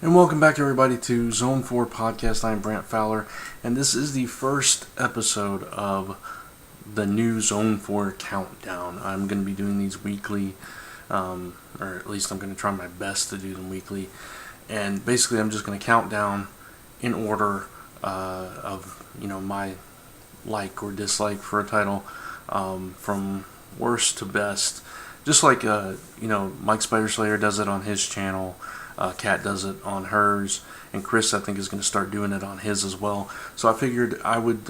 And welcome back everybody to Zone 4 Podcast. I'm Brant Fowler, and this is the first episode of the new Zone 4 Countdown. I'm going to be doing these weekly, or at least I'm going to try my best to do them weekly. And basically I'm just going to count down in order of, my like or dislike for a title, from worst to best. Just like, Mike Spiderslayer does it on his channel. Kat does it on hers, and Chris I think is going to start doing it on his as well. So I figured I'd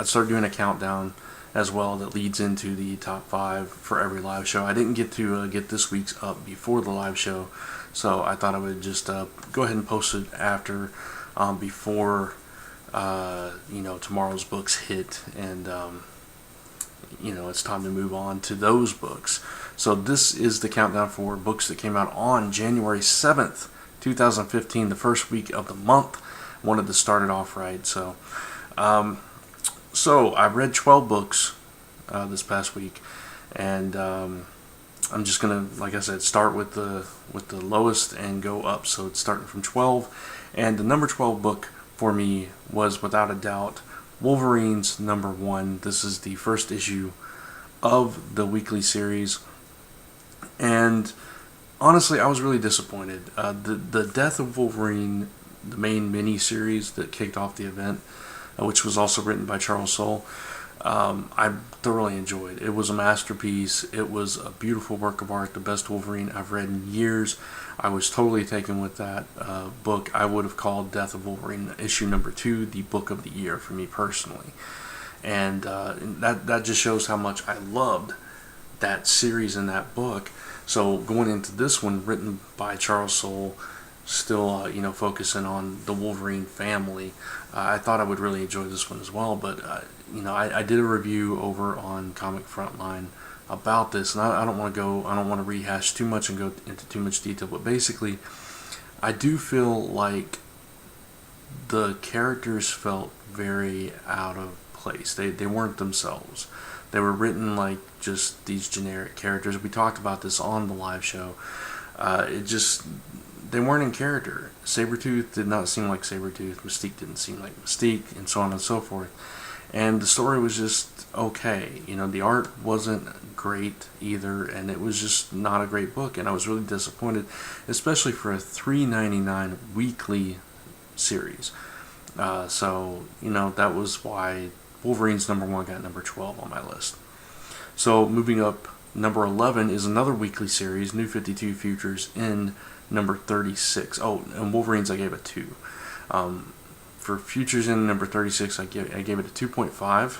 start doing a countdown as well that leads into the top 5 for every live show. I didn't get to get this week's up before the live show, so I thought I would just go ahead and post it after, before tomorrow's books hit, and it's time to move on to those books. So this is the countdown for books that came out on January 7th, 2015, the first week of the month. Wanted to start it off right. So I've read 12 books this past week, and I'm just gonna, like I said, start with the lowest and go up. So it's starting from 12, and the number 12 book for me was without a doubt Wolverine's number 1. This is the first issue of the weekly series, and honestly I was really disappointed. The Death of Wolverine, the main mini-series that kicked off the event, which was also written by Charles Soule, I thoroughly enjoyed. It was a masterpiece. It was a beautiful work of art, the best Wolverine I've read in years. I was totally taken with that book. I would have called Death of Wolverine issue number 2 the book of the year for me personally. And that just shows how much I loved that series and that book. So going into this one, written by Charles Soule, still focusing on the Wolverine family, I thought I would really enjoy this one as well. But I did a review over on Comic Frontline about this, and I don't want to rehash too much and go into too much detail, but basically I do feel like the characters felt very out of place. They weren't themselves. They were written like just these generic characters. We talked about this on the live show. They weren't in character. Sabretooth did not seem like Sabretooth. Mystique didn't seem like Mystique, and so on and so forth. And the story was just okay. The art wasn't great either, and it was just not a great book, and I was really disappointed, especially for a $3.99 weekly series. So that was why Wolverine's number 1 got number 12 on my list. So moving up, number 11 is another weekly series, New 52 Futures, in number 36. Oh, and Wolverine's I gave it 2. For Futures in number 36, I gave it a 2.5.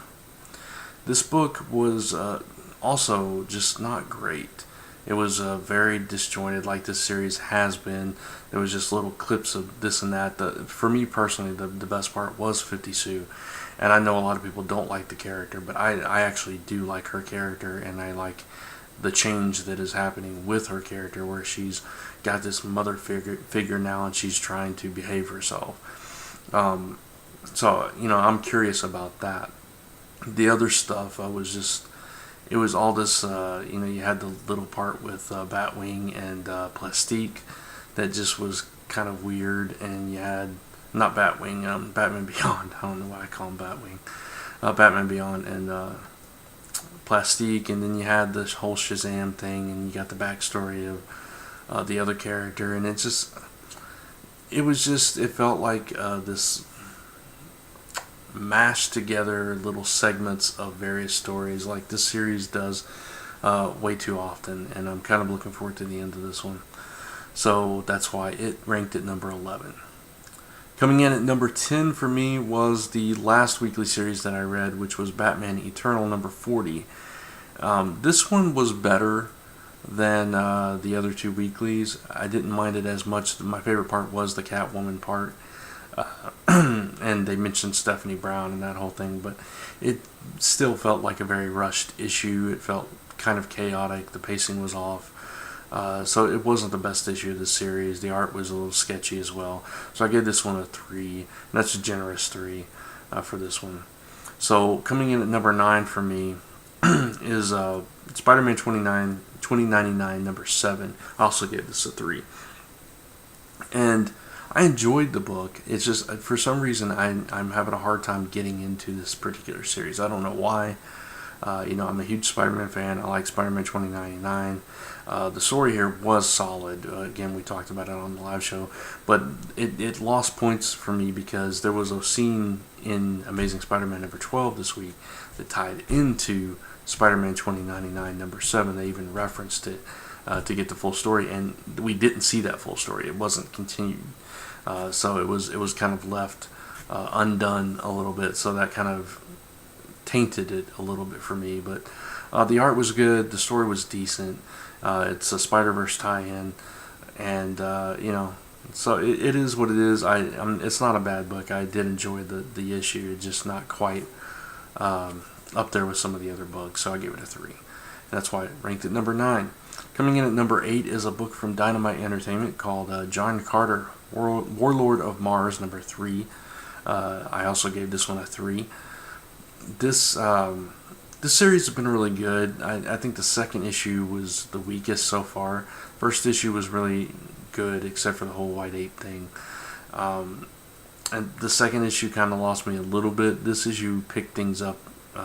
This book was also just not great. It was very disjointed, like this series has been. There was just little clips of this and that. For me personally, the best part was 50 Sue. And I know a lot of people don't like the character, but I actually do like her character, and I like the change that is happening with her character, where she's got this mother figure now, and she's trying to behave herself. So I'm curious about that. The other stuff, it was all this, you had the little part with Batwing and Plastique that just was kind of weird, and you had, not Batwing, Batman Beyond, I don't know why I call him Batwing, Batman Beyond and Plastique, and then you had this whole Shazam thing, and you got the backstory of the other character, and it felt like this mashed together little segments of various stories, like this series does way too often, and I'm kind of looking forward to the end of this one. So that's why it ranked at number 11. Coming in at number 10 for me was the last weekly series that I read, which was Batman Eternal number 40. This one was better than the other 2 weeklies. I didn't mind it as much. My favorite part was the Catwoman part. And they mentioned Stephanie Brown and that whole thing, but it still felt like a very rushed issue. It felt kind of chaotic. The pacing was off. So it wasn't the best issue of the series. The art was a little sketchy as well. So I gave this one a 3. And that's a generous 3 for this one. So coming in at number 9 for me is Spider-Man 2099 number 7. I also gave this a 3. And I enjoyed the book. It's just for some reason I'm having a hard time getting into this particular series. I don't know why. I'm a huge Spider-Man fan. I like Spider-Man 2099. The story here was solid. Again, we talked about it on the live show, but it lost points for me because there was a scene in Amazing Spider-Man number 12 this week that tied into Spider-Man 2099 number 7. They even referenced it to get the full story, and we didn't see that full story. It wasn't continued, so it was kind of left undone a little bit. So that kind of tainted it a little bit for me. But the art was good. The story was decent. It's a Spider-Verse tie-in, and so it is what it is. It's not a bad book. I did enjoy the issue. It's just not quite up there with some of the other books, so I gave it a 3. And that's why it ranked at number 9. Coming in at number 8 is a book from Dynamite Entertainment called John Carter, Warlord of Mars, number 3. I also gave this one a 3. This series has been really good. I think the second issue was the weakest so far. First issue was really good, except for the whole White Ape thing. And the second issue kind of lost me a little bit. This issue picked things up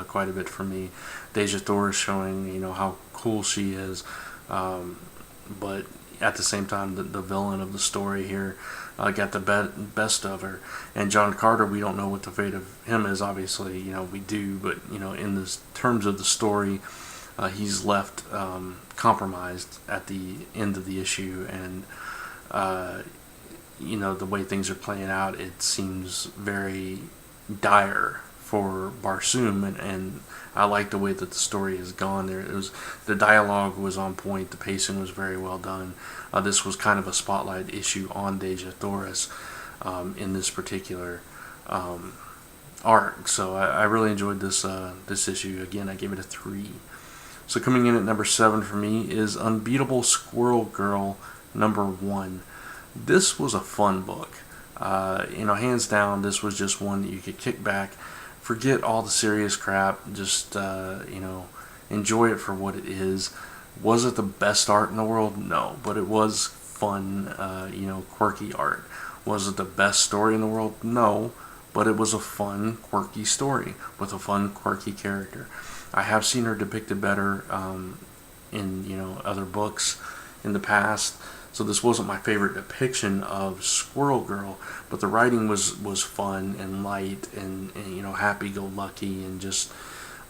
quite a bit for me. Deja Thor is showing, how cool she is. But at the same time, the villain of the story here got the best of her. And John Carter, we don't know what the fate of him is. Obviously, we do, but in the terms of the story, he's left compromised at the end of the issue, and the way things are playing out, it seems very dire for Barsoom, and I like the way that the story has gone there. The dialogue was on point, the pacing was very well done. This was kind of a spotlight issue on Deja Thoris in this particular arc, so I really enjoyed this issue. Again, I gave it a 3. So coming in at number 7 for me is Unbeatable Squirrel Girl number 1. This was a fun book. Hands down, this was just one that you could kick back, forget all the serious crap, just enjoy it for what it is. Was it the best art in the world? No, but it was fun, quirky art. Was it the best story in the world? No, but it was a fun, quirky story with a fun, quirky character. I have seen her depicted better in other books in the past. So this wasn't my favorite depiction of Squirrel Girl, but the writing was fun and light and happy-go-lucky and just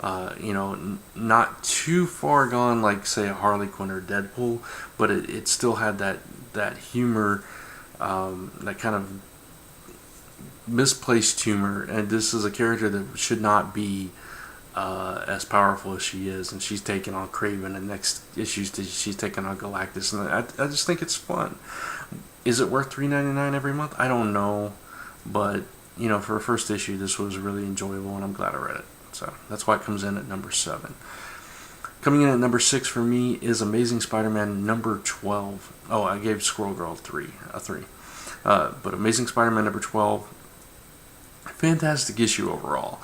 not too far gone like, say, a Harley Quinn or Deadpool, but it still had that humor, that kind of misplaced humor. And this is a character that should not be as powerful as she is, and she's taking on Kraven, and next issues she's taking on Galactus, and I just think it's fun. Is it worth $3.99 every month? I don't know, but for a first issue, this was really enjoyable, and I'm glad I read it. So that's why it comes in at number 7. Coming in at number 6 for me is Amazing Spider-Man number 12. Oh, I gave Squirrel Girl a 3. But Amazing Spider-Man number 12, fantastic issue overall.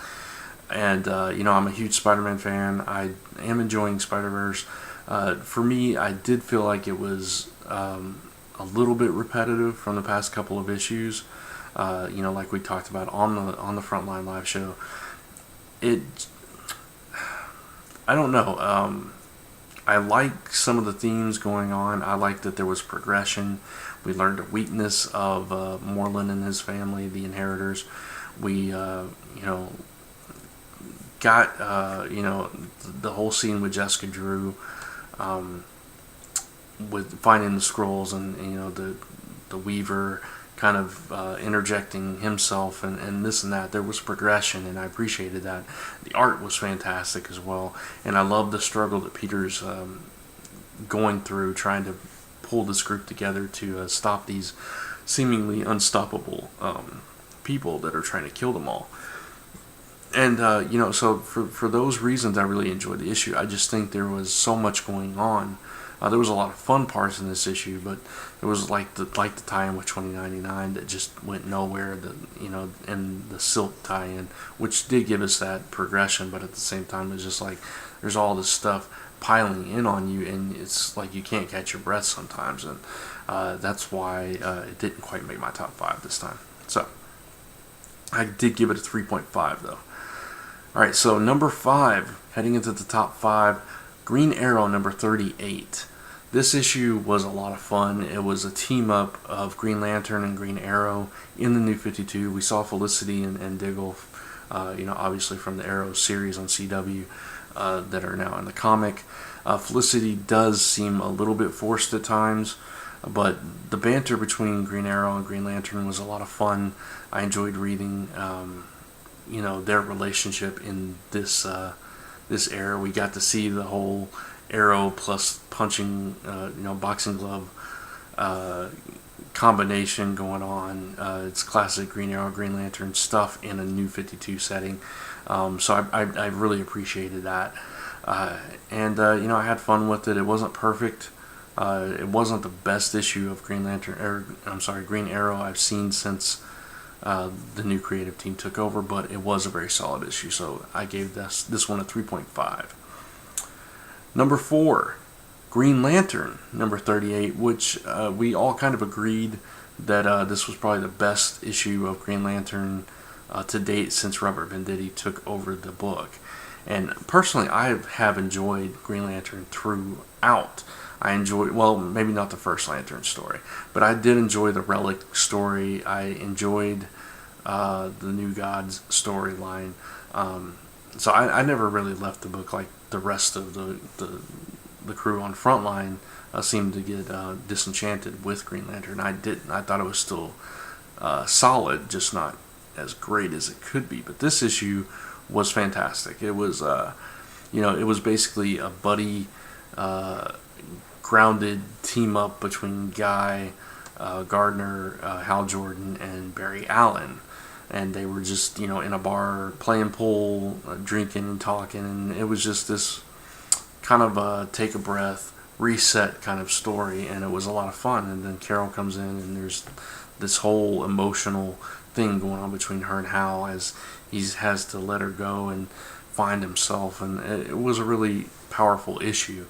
And, I'm a huge Spider-Man fan. I am enjoying Spider-Verse. For me, I did feel like it was a little bit repetitive from the past couple of issues. Like we talked about on the Frontline live show. I don't know. I like some of the themes going on. I like that there was progression. We learned the weakness of Moreland and his family, the inheritors. We, got the whole scene with Jessica Drew, with finding the scrolls, and the Weaver kind of interjecting himself and this and that. There was progression, and I appreciated that. The art was fantastic as well, and I love the struggle that Peter's going through, trying to pull this group together to stop these seemingly unstoppable people that are trying to kill them all. And, so for those reasons, I really enjoyed the issue. I just think there was so much going on. There was a lot of fun parts in this issue, but it was like the tie-in with 2099 that just went nowhere. And the Silk tie-in, which did give us that progression, but at the same time, it's just like there's all this stuff piling in on you, and it's like you can't catch your breath sometimes. And That's why it didn't quite make my top 5 this time. So I did give it a 3.5 though. Alright, so number 5, heading into the top 5, Green Arrow number 38. This issue was a lot of fun. It was a team up of Green Lantern and Green Arrow in the New 52. We saw Felicity and Diggle, obviously from the Arrow series on CW that are now in the comic. Felicity does seem a little bit forced at times, but the banter between Green Arrow and Green Lantern was a lot of fun. I enjoyed reading, their relationship in this era. We got to see the whole Arrow plus punching, boxing glove combination going on. It's classic Green Arrow, Green Lantern stuff in a New 52 setting. So I really appreciated that. And I had fun with it. It wasn't perfect. It wasn't the best issue of Green Arrow I've seen since the new creative team took over, but it was a very solid issue. So I gave this one a 3.5. Number 4, Green Lantern number 38, which we all kind of agreed that this was probably the best issue of Green Lantern to date since Robert Venditti took over the book. And personally, I have enjoyed Green Lantern throughout. I enjoyed, well, maybe not the first Lantern story, but I did enjoy the Relic story. I enjoyed the New Gods storyline. So I never really left the book like the rest of the crew on Frontline seemed to get disenchanted with Green Lantern. I didn't. I thought it was still solid, just not as great as it could be. But this issue was fantastic. It was, it was basically a buddy, grounded team up between Guy Gardner, Hal Jordan, and Barry Allen. And they were just, in a bar playing pool, drinking and talking, and it was just this kind of a take a breath, reset kind of story, and it was a lot of fun. And then Carol comes in, and there's this whole emotional thing going on between her and Hal as he has to let her go and find himself, and it was a really powerful issue.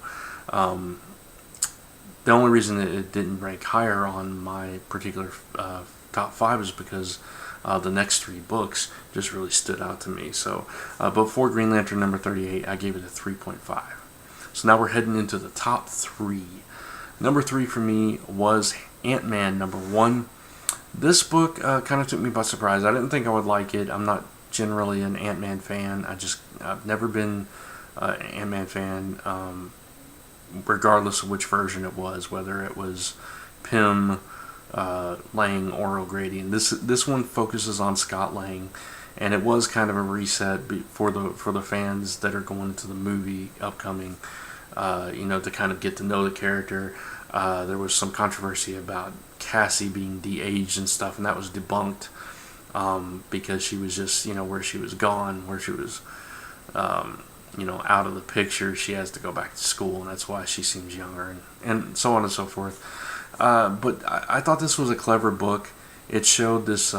The only reason that it didn't rank higher on my particular top 5 is because the next 3 books just really stood out to me. So, but for Green Lantern number 38, I gave it a 3.5. So now we're heading into the top 3. Number 3 for me was Ant-Man number 1. This book kind of took me by surprise. I didn't think I would like it. I'm not generally an Ant-Man fan. I've never been an Ant-Man fan, regardless of which version it was, whether it was Pym, Lang, or O'Grady. And this one focuses on Scott Lang, and it was kind of a reset for the fans that are going into the movie upcoming. To kind of get to know the character. There was some controversy about Cassie being de-aged and stuff, and that was debunked because she was just, where she was gone, where she was, out of the picture. She has to go back to school, and that's why she seems younger, and so on and so forth. But I thought this was a clever book. It showed this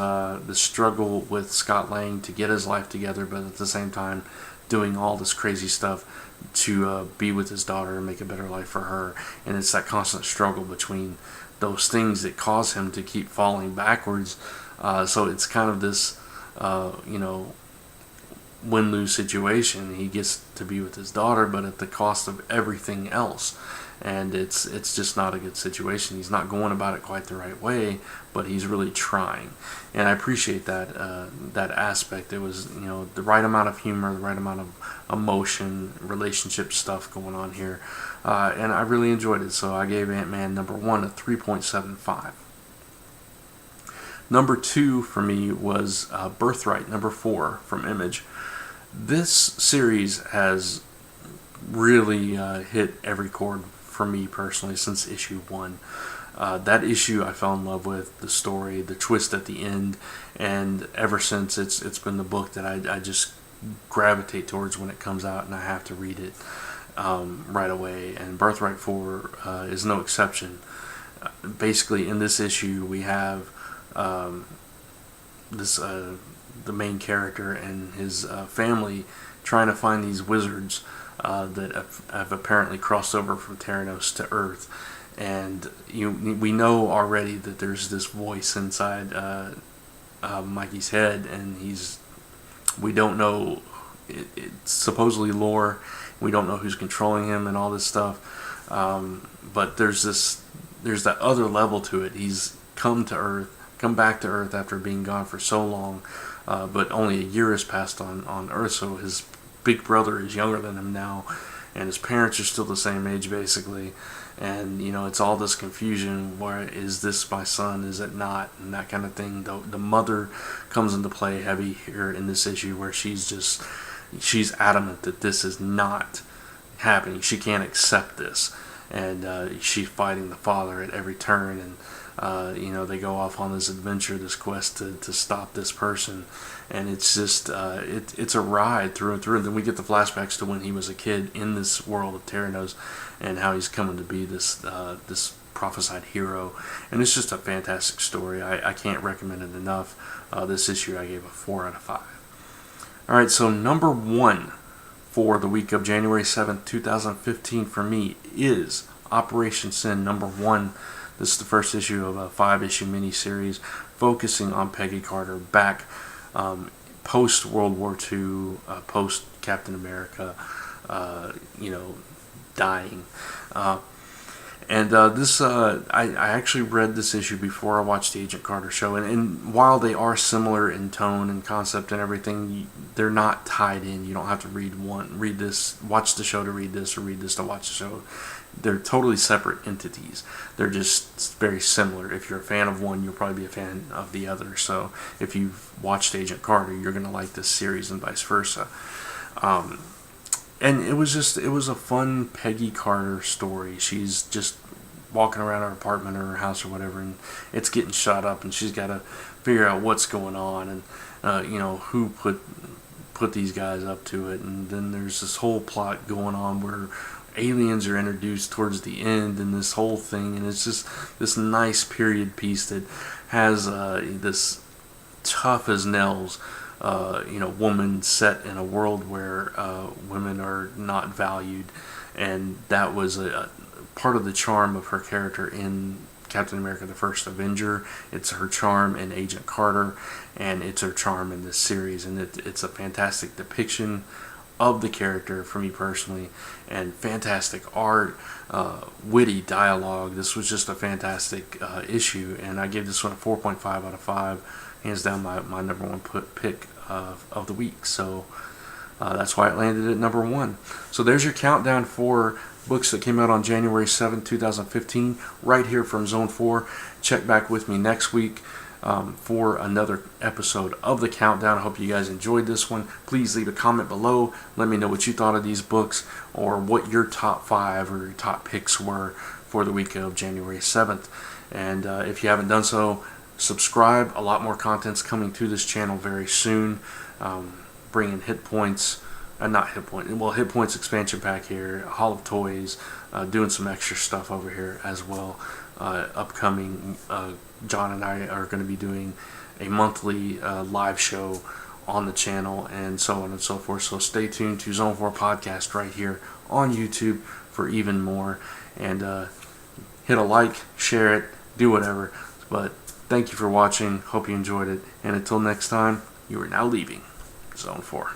struggle with Scott Lang to get his life together, but at the same time doing all this crazy stuff to be with his daughter and make a better life for her. And it's that constant struggle between those things that cause him to keep falling backwards. So it's kind of this, win-lose situation. He gets to be with his daughter, but at the cost of everything else. And it's just not a good situation. He's not going about it quite the right way, but he's really trying. And I appreciate that that aspect. It was the right amount of humor, the right amount of emotion, relationship stuff going on here, and I really enjoyed it. So I gave Ant-Man number 1 a 3.75. Number 2 for me was Birthright number 4 from Image. This series has really hit every chord for me personally since issue 1. That issue I fell in love with, the story, the twist at the end, and ever since it's been the book that I just gravitate towards when it comes out, and I have to read it right away. And Birthright 4 is no exception. Basically, in this issue, we have the main character and his family trying to find these wizards that have apparently crossed over from Theranos to Earth. and we know already that there's this voice inside Mikey's head, and we don't know. It's supposedly lore. We don't know who's controlling him and all this stuff. But there's that other level to it. He's come back to Earth after being gone for so long, but only a year has passed on Earth. So his big brother is younger than him now, and his parents are still the same age basically. And it's all this confusion. Where is this my son? Is it not? And that kind of thing. The mother comes into play heavy here in this issue, where she's adamant that this is not happening. She can't accept this, and she's fighting the father at every turn. And they go off on this adventure, this quest to stop this person, and it's just it's a ride through and through. And then we get the flashbacks to when he was a kid in this world of Terranos, and how he's coming to be this prophesied hero. And it's just a fantastic story. I can't recommend it enough. This issue I gave a 4 out of 5. All right, so number 1 for the week of January 7th, 2015 for me is Operation Sin number 1. This is the first issue of a 5-issue miniseries focusing on Peggy Carter back post World War II, post Captain America, dying. I actually read this issue before I watched the Agent Carter show, and while they are similar in tone and concept and everything, they're not tied in. You don't have to watch the show to read this, or read this to watch the show. They're totally separate entities. They're just very similar. If you're a fan of one, you'll probably be a fan of the other. So if you've watched Agent Carter, you're going to like this series, and vice versa. And it was a fun Peggy Carter story. She's just walking around her apartment or her house or whatever, and it's getting shot up, and she's got to figure out what's going on, and who put these guys up to it. And then there's this whole plot going on where aliens are introduced towards the end, and this whole thing, and it's just this nice period piece that has this tough as nails woman set in a world where women are not valued, and that was a part of the charm of her character in Captain America: The First Avenger. It's her charm in Agent Carter, and it's her charm in this series, and it's a fantastic depiction of the character for me personally, and fantastic art, witty dialogue. This was just a fantastic issue, and I gave this one a 4.5 out of 5. Hands down my number one pick of the week. So that's why it landed at number 1. So there's your countdown for books that came out on January 7th, 2015, right here from Zone 4. Check back with me next week for another episode of the countdown. I hope you guys enjoyed this one. Please leave a comment below. Let me know what you thought of these books, or what your top 5 or your top picks were for the week of January 7th. And if you haven't done so, subscribe. A lot more content's coming to this channel very soon. Bringing Hit Points expansion pack here, Hall of Toys, doing some extra stuff over here as well. Upcoming, John and I are going to be doing a monthly live show on the channel, and so on and so forth. So stay tuned to Zone 4 Podcast right here on YouTube for even more. And hit a like, share it, do whatever. But thank you for watching. Hope you enjoyed it. And until next time, you are now leaving Zone 4.